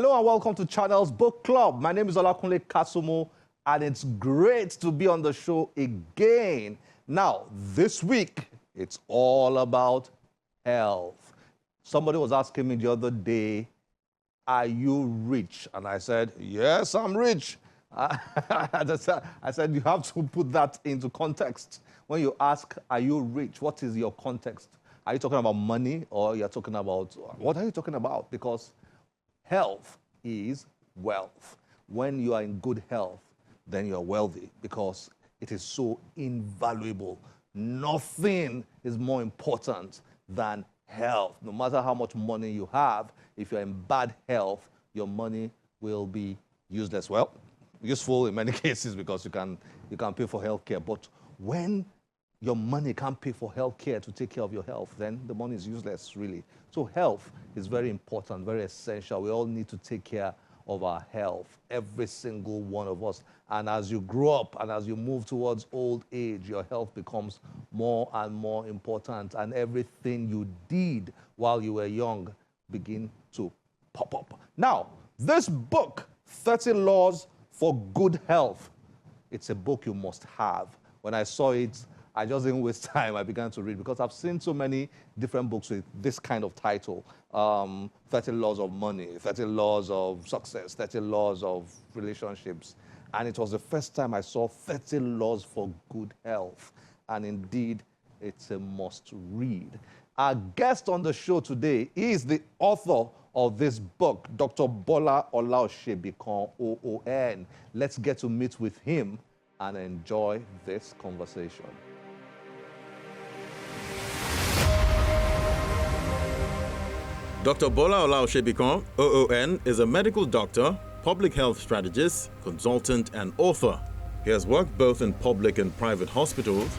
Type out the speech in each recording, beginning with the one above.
Hello and welcome to Channels Book Club. My name is Olaosebikan, and it's great to be on the show again. Now, this week, it's all about health. Somebody was asking me the other day, are you rich? And I said, yes, I'm rich. I said, you have to put that into context. When you ask, are you rich? What is your context? Are you talking about money or you're talking about, what are you talking about? Because health is wealth. When you are in good health, then you're wealthy because it is so invaluable. Nothing is more important than health. No matter how much money you have, if you're in bad health, your money will be useless. Well, useful in many cases because you can pay for healthcare. But when your money can't pay for healthcare to take care of your health, then the money is useless, really. So health is very important, very essential. We all need to take care of our health, every single one of us. And as you grow up and as you move towards old age, your health becomes more and more important. And everything you did while you were young begin to pop up. Now, this book, 30 Laws for Good Health, it's a book you must have. When I saw it, I just didn't waste time. I began to read because I've seen so many different books with this kind of title. 30 Laws of Money, 30 Laws of Success, 30 Laws of Relationships. And it was the first time I saw 30 Laws for Good Health. And indeed, it's a must read. Our guest on the show today is the author of this book, Dr. Bola Olaosebikan, OON. Let's get to meet with him and enjoy this conversation. Dr. Bola Olaosebikan, OON, is a medical doctor, public health strategist, consultant, and author. He has worked both in public and private hospitals.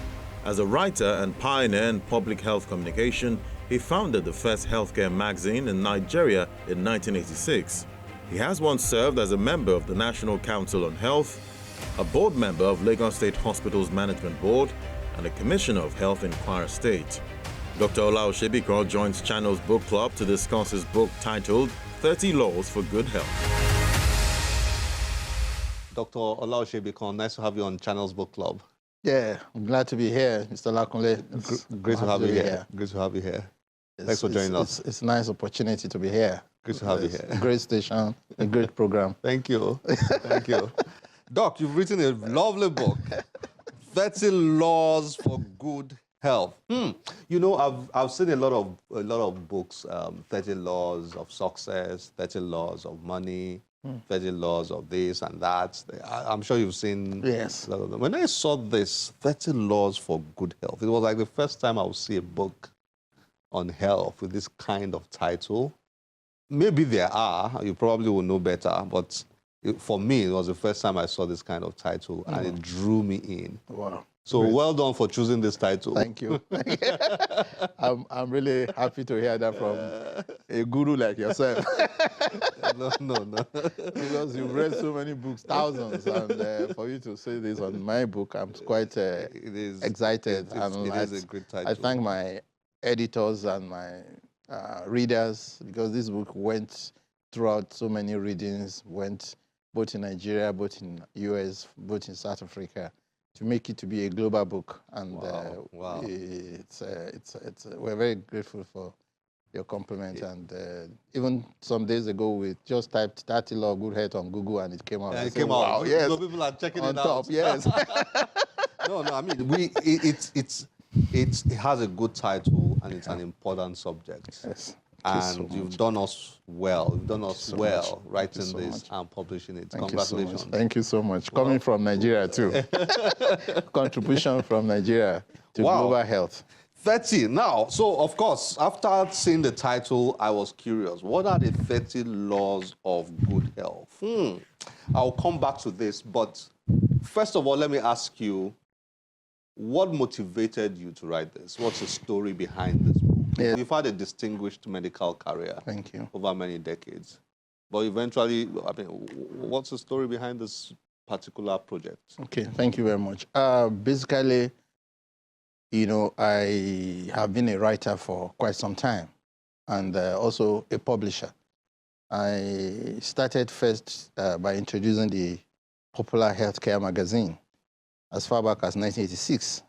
As a writer and pioneer in public health communication, he founded the first healthcare magazine in Nigeria in 1986. He has once served as a member of the National Council on Health, a board member of Lagos State Hospitals Management Board, and a commissioner of Health in Kwara State. Dr. Olaosebikan joins Channels Book Club to discuss his book titled 30 Laws for Good Health. Dr. Olaosebikan, nice to have you on Channels Book Club. Yeah, I'm glad to be here, Mr. Lakunle. Great to have you here. Great to have you here. Thanks for joining us. It's a nice opportunity to be here. Good to have you here. A great station, a great program. Thank you. Thank you. Doc, you've written a lovely book, 30 Laws for Good Health. You know, I've seen a lot of books, 30 Laws of Success, 30 Laws of Money, 30 Laws of this and that. I'm sure you've seen. Yes. When I saw this, 30 Laws for Good Health, it was like the first time I would see a book on health with this kind of title. Maybe there are, you probably will know better, but for me, it was the first time I saw this kind of title, and it drew me in. Wow. So well done for choosing this title. Thank you. I'm really happy to hear that from a guru like yourself. No. Because you've read so many books, thousands, and for you to say this on my book, I'm quite excited. It is a great title. I thank my editors and my readers, because this book went throughout so many readings, went both in Nigeria, both in US, both in South Africa, to make it to be a global book. And wow. We're very grateful for your compliment. And even some days ago, we just typed 30 Law of Good Health on Google, and it came out. Yeah, it came out. Wow, yes. So people are checking on it top, out. Yes. No, I mean, it has a good title, and it's an important subject. Yes. And you've done us well. You've done us well writing this much. and publishing it. Thank Congratulations. Thank you so much. Coming from Nigeria, too. Contribution from Nigeria to global health. 30. Now, so of course, after seeing the title, I was curious. What are the 30 laws of good health? I'll come back to this, but first of all, let me ask you, what motivated you to write this? What's the story behind this book? Yeah. You've had a distinguished medical career. Thank you. Over many decades. But eventually, I mean, what's the story behind this particular project? Okay, thank you very much. Basically, you know, I have been a writer for quite some time, and also a publisher. I started first by introducing the popular healthcare magazine as far back as 1986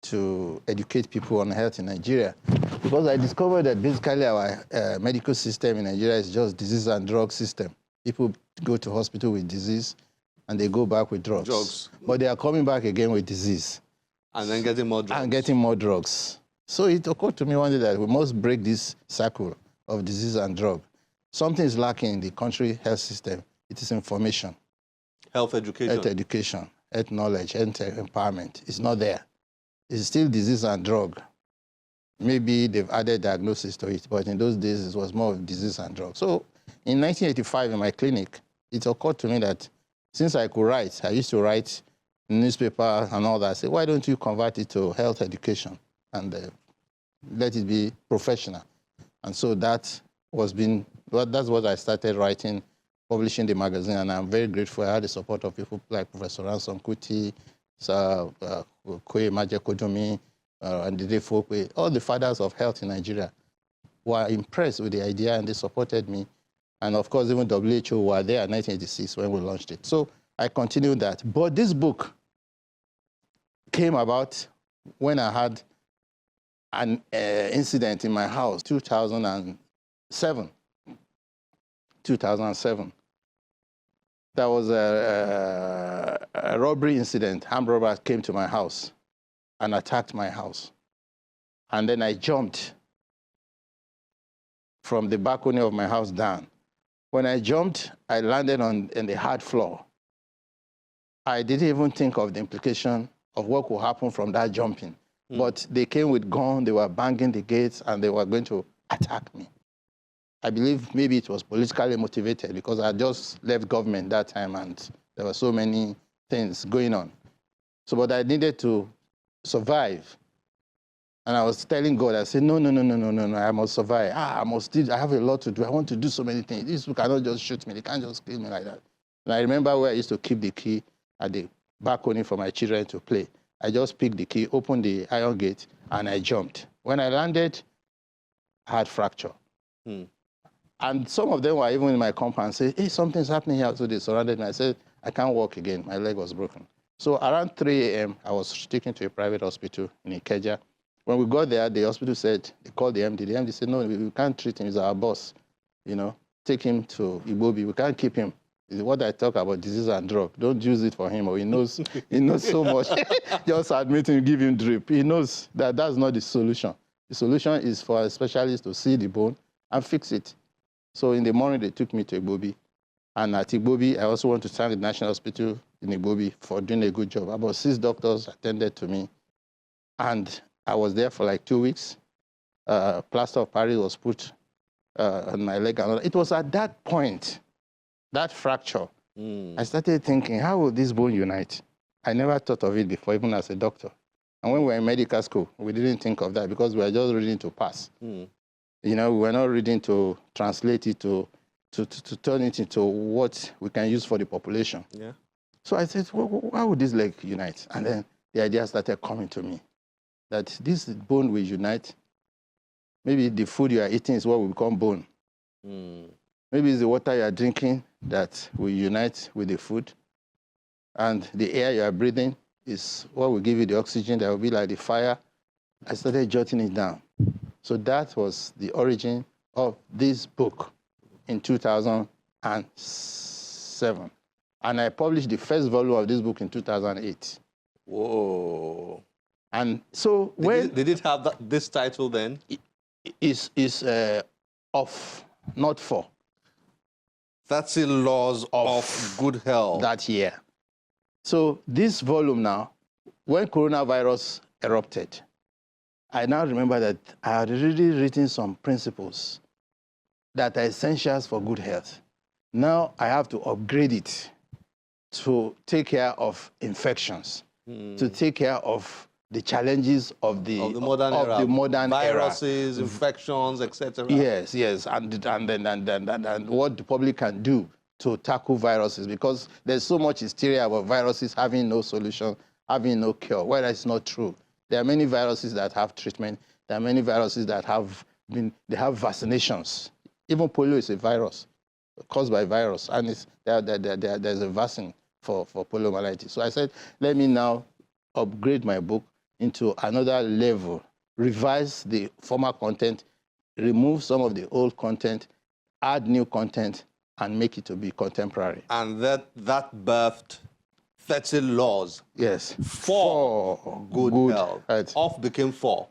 to educate people on health in Nigeria. Because I discovered that basically our medical system in Nigeria is just disease and drug system. People go to hospital with disease and they go back with drugs. But they are coming back again with disease. And then getting more drugs. And getting more drugs. So it occurred to me one day that we must break this cycle of disease and drug. Something is lacking in the country health system. It is information. Health education. Health education, health knowledge, health empowerment. It's not there. It's still disease and drug. Maybe they've added diagnosis to it, but in those days it was more of disease and drug. So in 1985 in my clinic, it occurred to me that since I could write, I used to write newspaper and all that. I said, why don't you convert it to health education and let it be professional? And so that's what I started writing, publishing the magazine, and I'm very grateful. I had the support of people like Professor Ransom Kuti, Kwe Maje Kojomi, and Dede Fokwe, all the fathers of health in Nigeria were impressed with the idea and they supported me. And of course, even WHO were there in 1986 when we launched it. So I continued that. But this book came about when I had an incident in my house, 2007. There was a robbery incident. Armed robbers came to my house and attacked my house. And then I jumped from the balcony of my house down. When I jumped, I landed on the hard floor. I didn't even think of the implication of what could happen from that jumping. But they came with guns, they were banging the gates, and they were going to attack me. I believe maybe it was politically motivated because I just left government that time and there were so many things going on. So, but I needed to survive. And I was telling God, I said, no, I must survive. I have a lot to do. I want to do so many things. These people cannot just shoot me. They can't just kill me like that. And I remember where I used to keep the key at the balcony for my children to play. I just picked the key, opened the iron gate, and I jumped. When I landed, I had fracture. And some of them were even in my compound saying, hey, something's happening here. So they surrounded me. I said, I can't walk again. My leg was broken. So around 3 a.m., I was taken to a private hospital in Ikeja. When we got there, the hospital said, they called the MD. The MD said, no, we can't treat him. He's our boss. Take him to Igbobi. We can't keep him. What I talk about, disease and drug, don't use it for him. Or he knows so much. Just admit him, give him drip. He knows that that's not the solution. The solution is for a specialist to see the bone and fix it. So in the morning, they took me to Igbobi. And at Igbobi, I also want to thank the National Hospital in Igbobi for doing a good job. About 6 doctors attended to me. And I was there for like 2 weeks. Plaster of Paris was put on my leg. It was at that point, that fracture, I started thinking, how will this bone unite? I never thought of it before, even as a doctor. And when we were in medical school, we didn't think of that because we were just reading to pass. We were not reading to translate it, to turn it into what we can use for the population. Yeah. So I said, well, how would this leg unite? And then the idea started coming to me that this bone will unite. Maybe the food you are eating is what will become bone. Maybe it's the water you are drinking that will unite with the food. And the air you are breathing is what will give you the oxygen that will be like the fire. I started jotting it down. So that was the origin of this book in 2007. And I published the first volume of this book in 2008. Whoa. And so Did it have this title then? Is of, not for. 30 Laws of Good Health. That year. So this volume now, when coronavirus erupted, I now remember that I had already written some principles that are essentials for good health. Now I have to upgrade it to take care of infections, to take care of the challenges of the modern era. Viruses, infections, etc. Yes, and what the public can do to tackle viruses, because there's so much hysteria about viruses having no solution, having no cure, whereas it's not true. There are many viruses that have treatment. There are many viruses that have vaccinations. Even polio is a virus. caused by virus, and there's a vaccine for poliomyelitis. So I said, let me now upgrade my book into another level, revise the former content, remove some of the old content, add new content, and make it to be contemporary. And that birthed 30 laws. Yes. For good health. Right. Off became 4.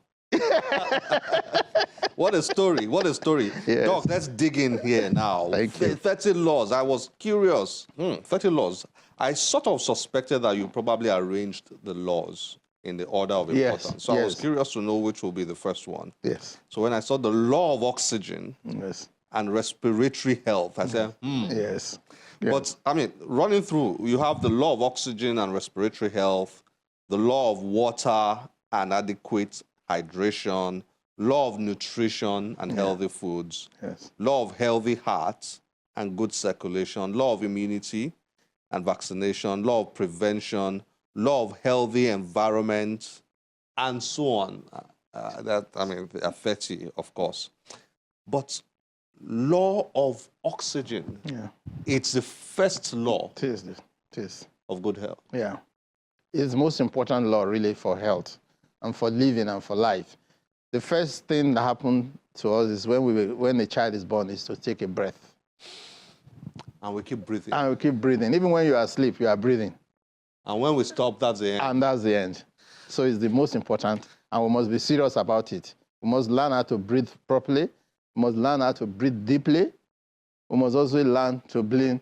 What a story. What a story. Yes. Doc, let's dig in here now. Thank you. 30 laws. I was curious. 30 laws. I sort of suspected that you probably arranged the laws in the order of importance. So I was curious to know which will be the first one. Yes. So when I saw the law of oxygen and respiratory health, I said, Yes. But, I mean, running through, you have the law of oxygen and respiratory health, the law of water and adequate hydration, law of nutrition and healthy foods, law of healthy heart and good circulation, law of immunity and vaccination, law of prevention, law of healthy environment, and so on. There are 30, of course. But law of oxygen, it's the first law of good health. Yeah. It's the most important law, really, for health and for living and for life. The first thing that happened to us is when a child is born is to take a breath. And we keep breathing. And we keep breathing. Even when you are asleep, you are breathing. And when we stop, that's the end. And that's the end. So it's the most important, and we must be serious about it. We must learn how to breathe properly. We must learn how to breathe deeply. We must also learn to breathe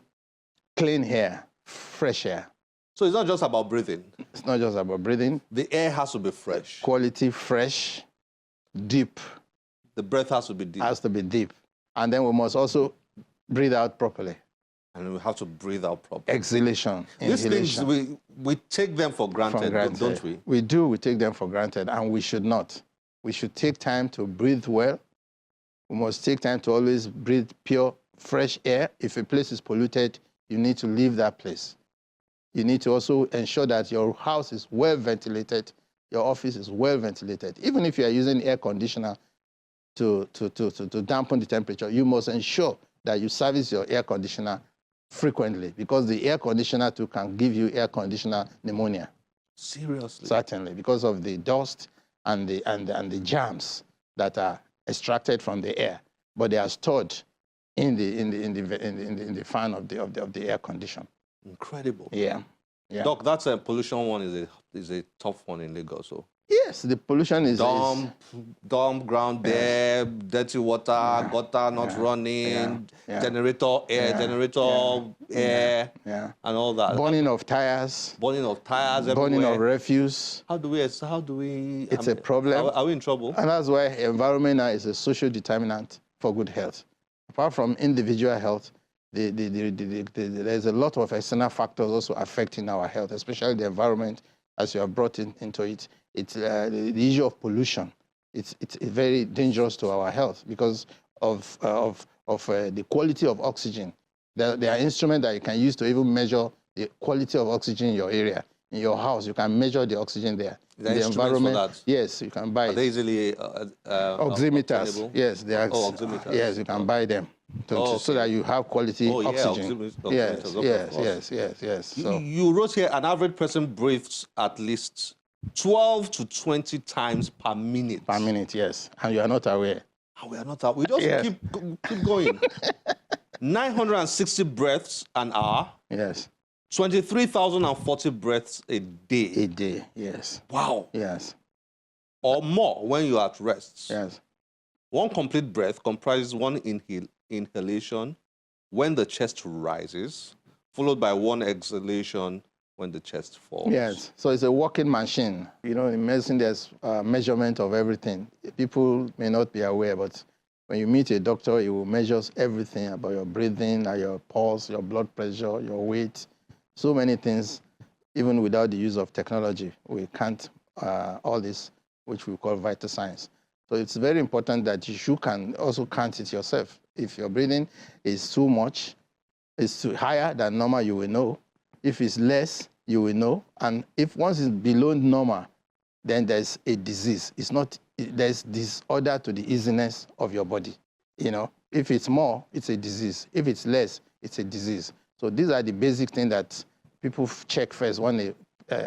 clean air, fresh air. So it's not just about breathing. It's not just about breathing. The air has to be fresh. Quality, fresh, deep. The breath has to be deep. Has to be deep. And then we must also breathe out properly. And we have to breathe out properly. Exhalation. These inhalation. things, we take them for granted, don't we? We do. We take them for granted, and we should not. We should take time to breathe well. We must take time to always breathe pure, fresh air. If a place is polluted, you need to leave that place. You need to also ensure that your house is well ventilated, your office is well ventilated. Even if you are using air conditioner to dampen the temperature, you must ensure that you service your air conditioner frequently, because the air conditioner too can give you air conditioner pneumonia. Seriously? Certainly, because of the dust and the germs that are extracted from the air, but they are stored in the fan of the air condition. Incredible. Yeah. Doc, that's a pollution one is a tough one in Lagos. So. Yes, the pollution is dump ground there, dirty water, gutter not running, generator air, and all that. Burning of tires. Burning of tires everywhere. Burning of refuse. How do we? It's a problem. Are we in trouble? And that's why environment now is a social determinant for good health. Apart from individual health, there's a lot of external factors also affecting our health, especially the environment, as you have brought into it. It's the issue of pollution. It's very dangerous to our health because of the quality of oxygen. There are instruments that you can use to even measure the quality of oxygen in your area. In your house, you can measure the oxygen there. The environment, for that? Yes, you can buy it. Are they easily oximeters? obtainable? Yes, they are. Oximeters. Yes, you can buy them so that you have quality oxygen. Yes. So you wrote here an average person breathes at least 12 to 20 times per minute. Per minute, yes. And you are not aware. And we are not aware. We just keep going. 960 breaths an hour. Yes. 23,040 breaths a day. A day, yes. Wow. Yes. Or more when you are at rest. Yes. One complete breath comprises one inhalation when the chest rises, followed by one exhalation when the chest falls. Yes. So it's a walking machine. You know, in medicine, there's measurement of everything. People may not be aware, but when you meet a doctor, he will measure everything about your breathing, your pulse, your blood pressure, your weight. So many things, even without the use of technology, we can't all this, which we call vital signs. So it's very important that you can also count it yourself. If your breathing is too much, it's too higher than normal, you will know. If it's less, you will know. And if once it's below normal, then there's a disease. There's disorder to the easiness of your body. You know, If it's more, it's a disease. If it's less, it's a disease. So these are the basic things that people check first when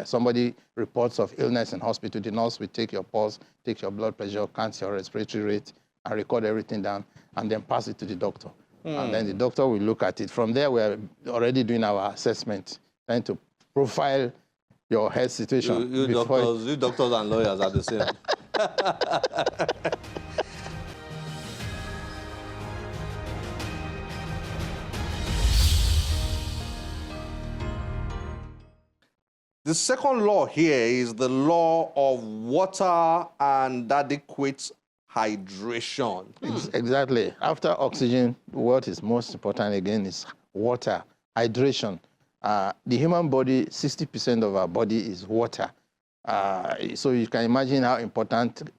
somebody reports of illness in hospital. The nurse will take your pulse, take your blood pressure, count your respiratory rate, and record everything down, and then pass it to the doctor. And then the doctor will look at it. From there, we're already doing our assessment, trying to profile your health situation. You doctors and lawyers are the same. The second law here is the law of water and adequate hydration. Exactly. After oxygen, what is most important again is water, hydration. The human body, 60% of our body is water. So you can imagine how important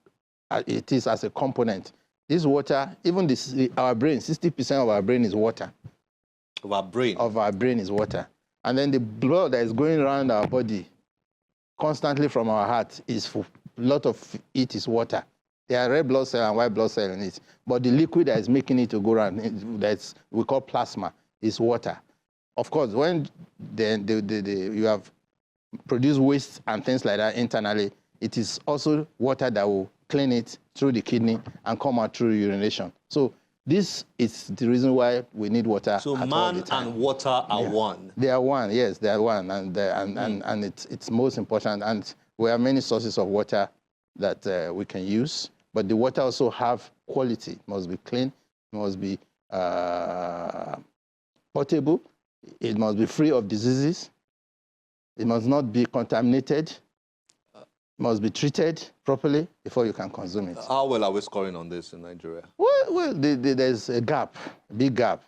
it is as a component. This water, even our brain, 60% of our brain is water. Of our brain? Of our brain is water. And then the blood that is going around our body constantly from our heart is a lot of it is water. There are red blood cell and white blood cell in it. But the liquid that is making it to go around, we call plasma, is water. Of course, when you have produced waste and things like that internally, it is also water that will clean it through the kidney and come out through urination. So this is the reason why we need water. So man and water are one. They are one, yes, they are one, and it's most important. And we have many sources of water that we can use, but the water also have quality. It must be clean, it must be potable, it must be free of diseases, it must not be contaminated, it must be treated properly before you can consume it. How well are we scoring on this in Nigeria? Well, there's a gap, a big gap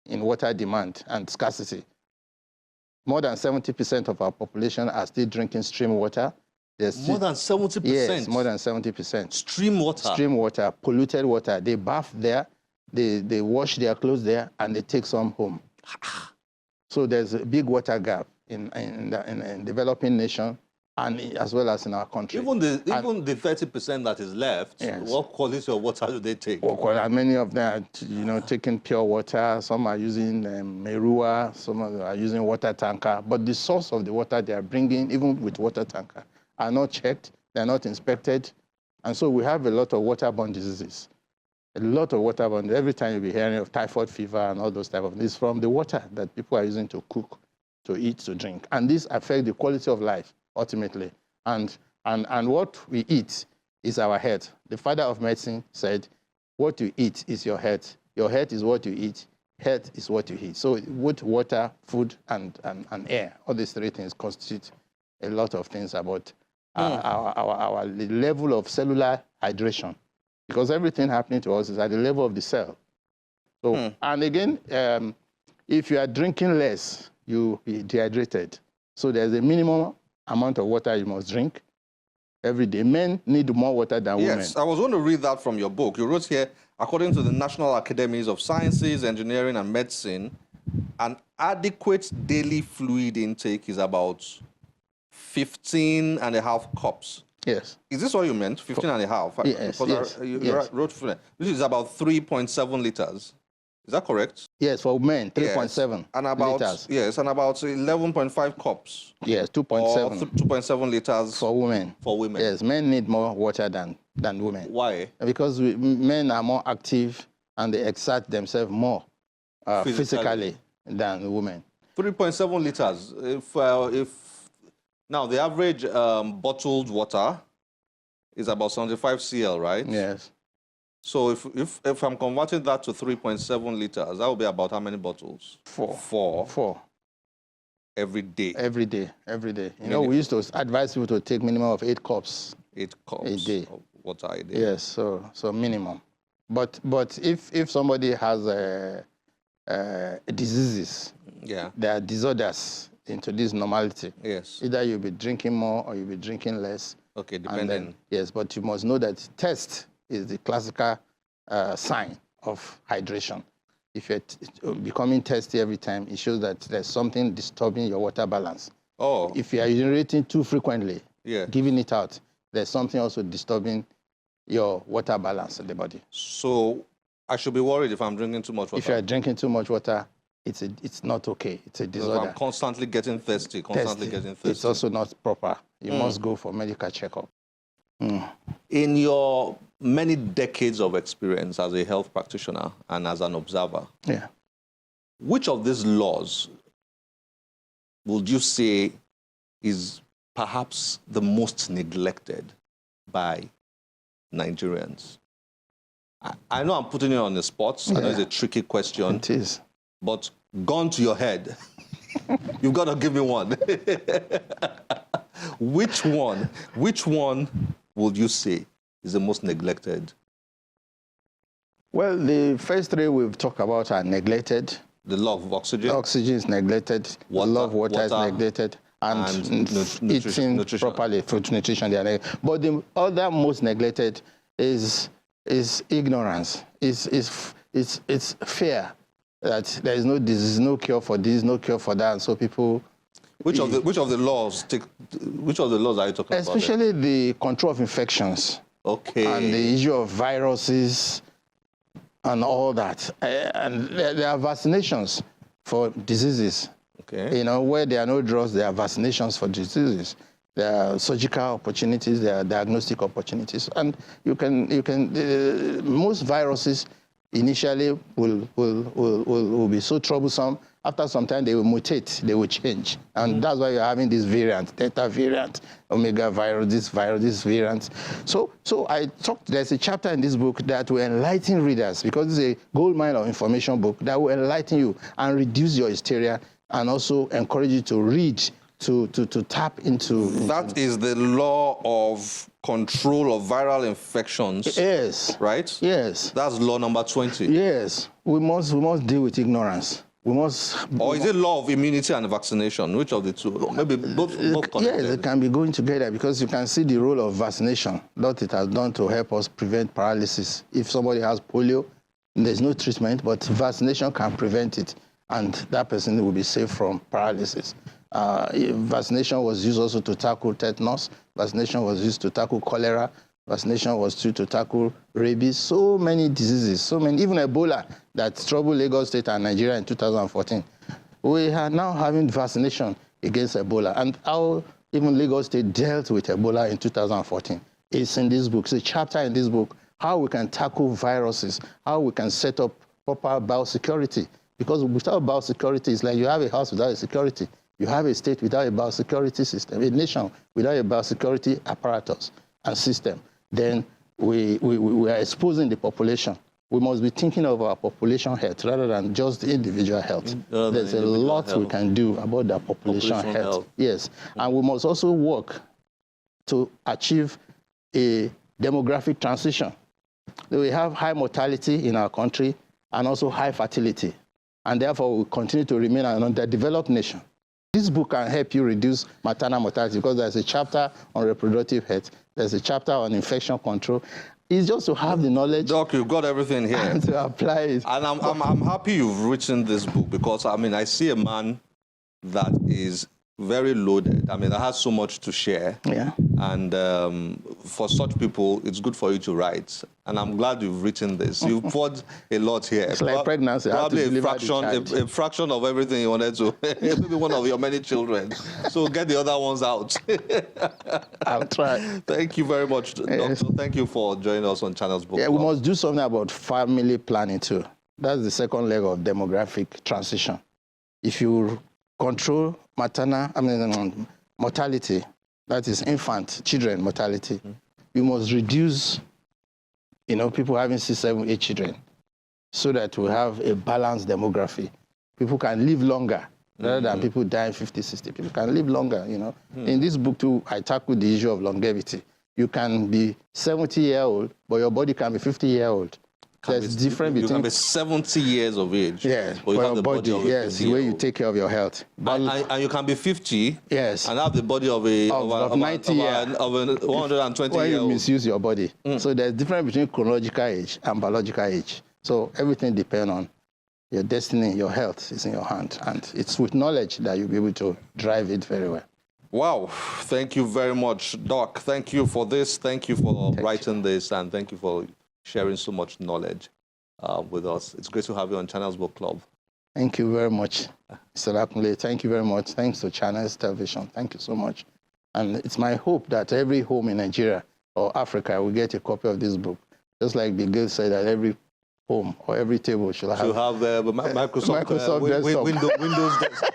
in water demand and scarcity. More than 70% of our population are still drinking stream water. More than 70%? Yes, more than 70%. Stream water? Stream water, polluted water. They bath there, they wash their clothes there, and they take some home. So there's a big water gap in developing nations, and as well as in our country. Even the 30% that is left, yes. What quality of water do they take? Well, many of them are, taking pure water. Some are using Merua. Some are using water tanker. But the source of the water they are bringing, even with water tanker, are not checked. They are not inspected, and so we have a lot of waterborne diseases. A lot of waterborne. Every time you'll be hearing of typhoid fever and all those type of things from the water that people are using to cook, to eat, to drink, and this affects the quality of life. Ultimately, and what we eat is our health. The father of medicine said, what you eat is your health. Your health is what you eat. Health is what you eat. So wood, water, food, and air, all these three things constitute a lot of things about our level of cellular hydration, because everything happening to us is at the level of the cell. So, and again, if you are drinking less, you'll be dehydrated. So there's a minimum amount of water you must drink every day. Men need more water than women. Yes, I was going to read that from your book. You wrote here, according to the National Academies of Sciences, Engineering, and Medicine, an adequate daily fluid intake is about 15.5 cups. Yes. Is this what you meant? 15.5? Yes. Yes. You wrote, this is about 3.7 liters. Is that correct? Yes, for men, 3.7 yes. And about, liters. Yes, and about 11.5 cups. Yes, 2.7. 2.7 liters. For women. For women. Yes, men need more water than women. Why? Because men are more active and they exert themselves more physically than women. 3.7 liters. Now, the average bottled water is about 75 cl, right? Yes. So if I'm converting that to 3.7 liters, that will be about how many bottles? Four. Every day? Every day. We used to advise people to take minimum of 8 cups. 8 cups a day. Of water a day? Yes, so minimum. But if somebody has diseases, there are disorders into this normality. Yes. Either you'll be drinking more or you'll be drinking less. Okay, depending. Yes, but you must know that test is the classical sign of hydration. If you're becoming thirsty every time, it shows that there's something disturbing your water balance. Oh. If you are urinating too frequently, giving it out, there's something also disturbing your water balance in the body. So I should be worried if I'm drinking too much water. If you are drinking too much water, it's not okay. It's a disorder. If I'm constantly getting thirsty, getting thirsty. It's also not proper. You must go for medical checkup. In your many decades of experience as a health practitioner and as an observer, Yeah. which of these laws would you say is perhaps the most neglected by Nigerians? I know I'm putting you on the spot. I know it's a tricky question. It is. But gun to your head, you've got to give me one. Which one would you say is the most neglected? Well, the first three we've talked about are neglected. The law of oxygen. Oxygen is neglected. The law of water is neglected. And eating properly, food nutrition. They are neglected. But the other most neglected is ignorance. It's fear that there is no disease, no cure for this, no cure for that. And so people. Which of the laws are you talking about? Especially the control of infections. Okay. And the issue of viruses and all that. And there are vaccinations for diseases. Okay. You know, where there are no drugs, there are vaccinations for diseases. There are surgical opportunities, there are diagnostic opportunities. And most viruses initially will be so troublesome. After some time, they will mutate, they will change. And that's why you're having this variant, Delta variant, Omega virus, this variant. So there's a chapter in this book that will enlighten readers, because it's a gold mine of information book that will enlighten you and reduce your hysteria and also encourage you to read, to tap into. That is the law of control of viral infections. Yes. Right? Yes. That's law number 20. Yes. We must deal with ignorance. We must. Or is it law of immunity and vaccination? Which of the two? Maybe both connected. Yes, it can be going together, because you can see the role of vaccination, what it has done to help us prevent paralysis. If somebody has polio, there's no treatment, but vaccination can prevent it, and that person will be safe from paralysis. Vaccination was used also to tackle tetanus. Vaccination was used to tackle cholera. Vaccination was used to tackle rabies. So many diseases, even Ebola that troubled Lagos State and Nigeria in 2014. We are now having vaccination against Ebola. And how even Lagos State dealt with Ebola in 2014 is in this book. It's a chapter in this book, how we can tackle viruses, how we can set up proper biosecurity. Because without biosecurity, it's like you have a house without a security. You have a state without a biosecurity system, a nation without a biosecurity apparatus and system. Then we are exposing the population. We must be thinking of our population health rather than just the individual health. There's a lot we can do about the population health. Yes, and we must also work to achieve a demographic transition. We have high mortality in our country and also high fertility, and therefore we continue to remain an underdeveloped nation. This book can help you reduce maternal mortality, because there's a chapter on reproductive health, there's a chapter on infection control. It's just to have the knowledge. Doc, you've got everything here. And to apply it. And I'm happy you've written this book, because, I mean, I see a man that is very loaded. I mean, that has so much to share. Yeah. And for such people, it's good for you to write. And I'm glad you've written this. You've poured a lot here. It's like pregnancy. Probably a fraction of everything you wanted to. Maybe one of your many children. So get the other ones out. I'll try. Thank you very much, Yes. Doctor. Thank you for joining us on Channels Book Yeah, Club. we must do something about family planning too. That's the second leg of demographic transition. If you control mortality, that is children mortality, you must reduce, people having 6, 7, 8 children, so that we have a balanced demography. People can live longer rather than people dying 50, 60. People can live longer, In this book too, I tackle the issue of longevity. You can be 70-year-old, but your body can be 50-year-old. There's difference between. You can be 70 years of age. Yes, but you have the body of the way you take care of your health. And you can be 50. Yes. And have the body of 90 years. Of a 120 when year you old. misuse your body. So there's difference between chronological age and biological age. So everything depends on your destiny, your health is in your hand. And it's with knowledge that you'll be able to drive it very well. Wow. Thank you very much, Doc. Thank you for this. Thank you for writing this. And thank you for sharing so much knowledge with us. It's great to have you on Channels Book Club. Thank you very much, Mr. Olakunle. Thank you very much. Thanks to Channels Television. Thank you so much. And it's my hope that every home in Nigeria or Africa will get a copy of this book. Just like Bill Gates said that every home or every table should have Microsoft Windows desktop.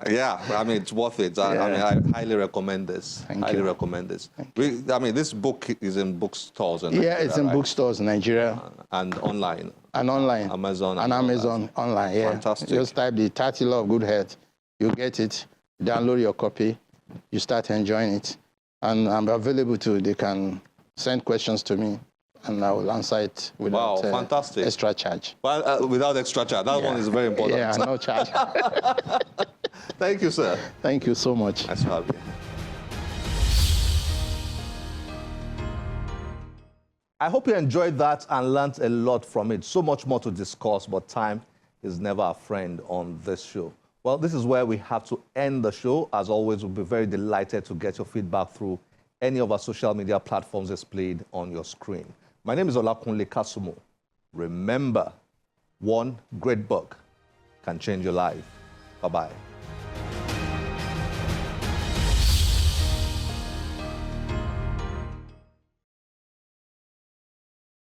Yeah, I mean, it's worth it. I highly recommend this. Highly recommend this. This book is in bookstores in Nigeria, it's in bookstores in Nigeria. And online. And online. Amazon. And Amazon online, yeah. Fantastic. Just type the 30 Law of Good Health. You get it. Download your copy. You start enjoying it. And I'm available too. They can send questions to me, and I will answer it without fantastic. Extra charge. Well, without extra charge. That one is very important. Yeah, no charge. Thank you, sir. Thank you so much. Nice to have you. I hope you enjoyed that and learned a lot from it. So much more to discuss, but time is never a friend on this show. Well, this is where we have to end the show. As always, we'll be very delighted to get your feedback through any of our social media platforms displayed on your screen. My name is Olaosebikan Kasumo. Remember, one great book can change your life. Bye-bye.